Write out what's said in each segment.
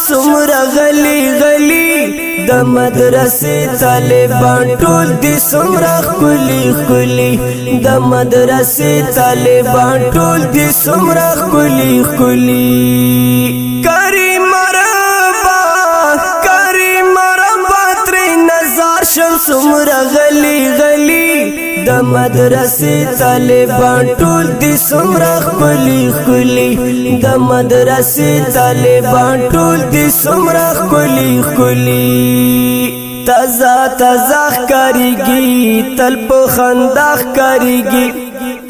سمرا غلی غلی د مدرسې طالبان ټول دي سمرا خلی خلی د مدرسې طالبان ټول دي سمرا خلی خلی کریم مربا تر نظر شم سمرا غلی غلی د مدرسې طالبان ټول دي سمرا خلی خلی د مدرسې طالبان ټول دي سمرا خلی خلی تازه تازه ښکاریږي تل په خندا ښکاریږي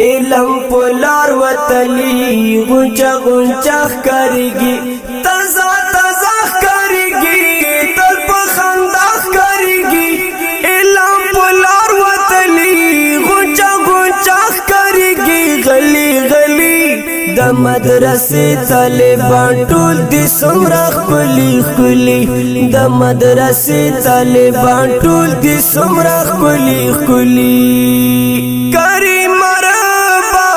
علم په لار وتلی غونچه غونچه ښکاریږي تازه تازه ښکاریږي تل په خندا ښکاریږي علم په لار وتلی غونچه غونچه ښکاریږي غلی غلی د مدرسې طالبان ټول دي سمرا خلی خلی د مدرسې طالبان ټول دي سمرا خلی خلی کریم مربا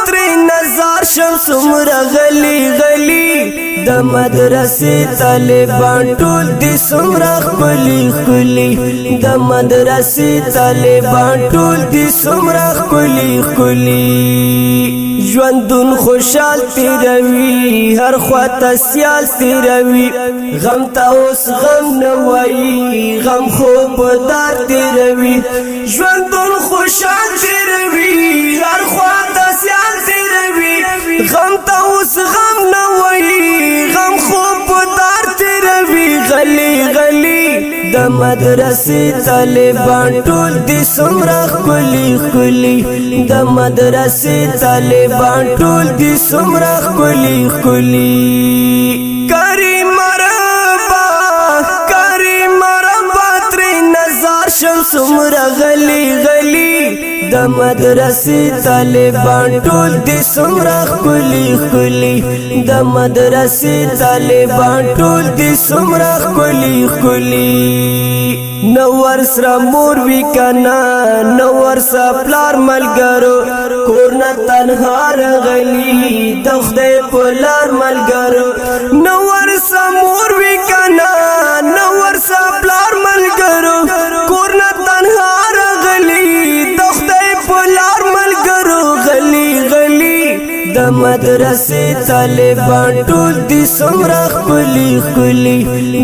تر نظر شم سمرا غلی غلی د مدرسې طالبان ټول دي سمرا خلی خلی د مدرسې طالبان ټول دي سمرا خلی خلی ژوندون خوشحال تیروي هر خواته سیال تیروي غم ته اوس غم نه وایي غم خو په دار تیروي ژوندون خوشحال تیروي هر خواته سیال تیروي غم ته اوس غم نه وایي غم خو په دار تیروي غلی غلی د مدرسې طالبان ټول دي سمرا خلی خلی د مدرسې طالبان ټول دي سمرا خلی خلی کریم مربا تر نظر شم سمرا غلی غلی د مدرسې طالبان ټول دي سمرا خلی خلی د مدرسې طالبان ټول دي سمرا خلی خلی نو ورسره مور وی کنا نو ورسره پلار ملګرو کورنه تنها رغلی د خدای په لار ملګرو نو ورسره مور وی کنا نو ورسره پلار ملګرو کورنه تنها رغلی د خدای په لار ملګرو غلی غلی د مدرسې طالبان ټول دي سمرا خلی خلی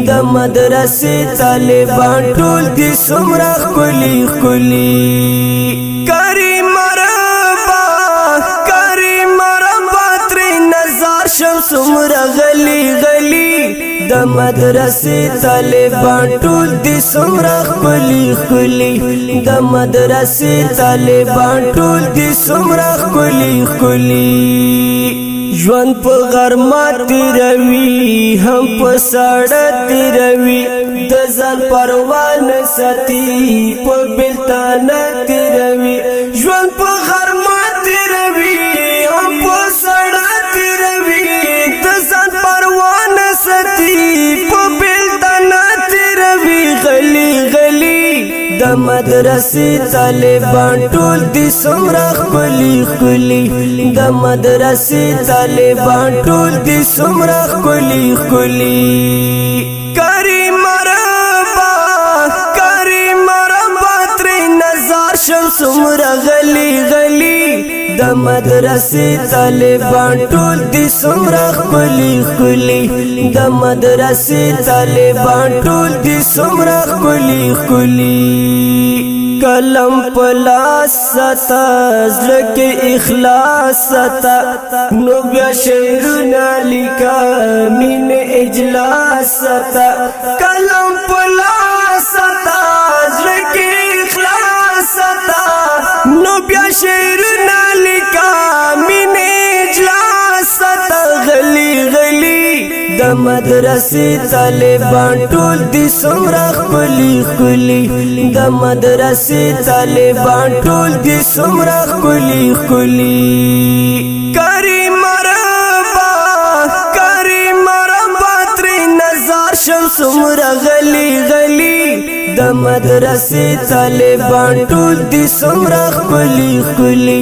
د مدرسې طالبان ټول دي سمرا خلی خلی کریم مربا تر نظر شم سمرا غلی غلی د مدرسې طالبان ټول دي سمرا خلی خلی د مدرسې طالبان ټول دي سمرا خلی خلی ژوند په غرمه تیروي هم په ساړه تیروي د ځان پروا نه ساتي په بېلتانه تیروي ژوند په غرمه تیروي هم په ساړه تیروي د ځان پروا نه ساتي په بېلتانه تیروي غلی غلی د مدرسې طالبان ټول دي سمرا خلی خلی د مدرسې طالبان ټول دي سمرا خلی خلی کریم مربا تر نظر شم سمرا غلی غلی د مدرسې طالبان ټول دي سمرا خلی خلی د مدرسې طالبان ټول دي سمرا خلی خلی قلم پلاس ستا زړه کې اخلاص ستا نو بیا شعرونه لیکا مین اجلاس ستا قلم پلاس ستا زړه کې اخلاص ستا نو بیا شعرونه لیکا مین اجلاس ستا غلی غلی د مدرسې طالبان ټول دي سمرا خلی خلی د مدرسې طالبان ټول دي سمرا خلی خلی کریم مربا تر نظر شم سمرا غلی غلی د د مدرسې طالبان ټول دي څومره ښکلي ښکلي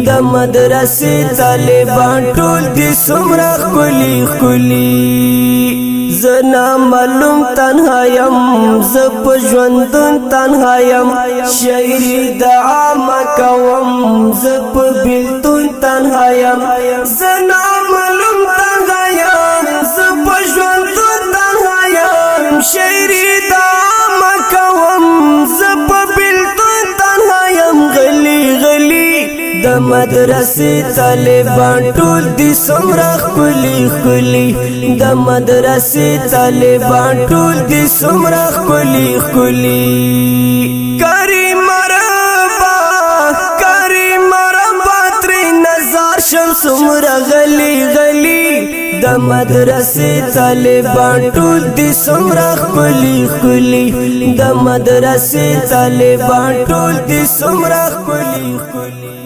د مدرسې طالبان ټول دي څومره ښکلي ښکلي زه نامعلوم تنها یم زه په ژوندون تنها یم شاعري د عامه کوم زه په بېلتون تنها یم زه نامعلوم تنها یم زه په ژوندون تنها یم شاعري د عامه کوم زه په بېلتون تنها یم غلي غلي د مدرسې طالبان ټول دي څومره ښکلي ښکلي د مدرسې طالبان ټول دي څومره ښکلي ښکلي کریم مربا ترې نظر شم څومره غلي غلي د مدرسې طالبان ټول دي څومره ښکلي ښکلي د مدرسې طالبان ټول دي څومره ښکلي ښکلي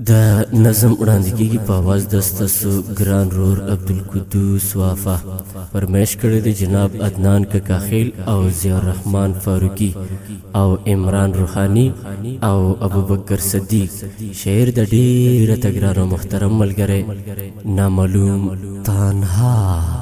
دا نظم وړاندې کیږي په आवाज د ستاسو ګران رور عبدالقدوس وافا فرمایش کړی دی جناب عدنان کاخیل او ضیاء الرحمن فاروقی او عمران روحانی او ابوبکر صدیق شعر د ډیره تګران او محترم ملګری نامعلوم تنها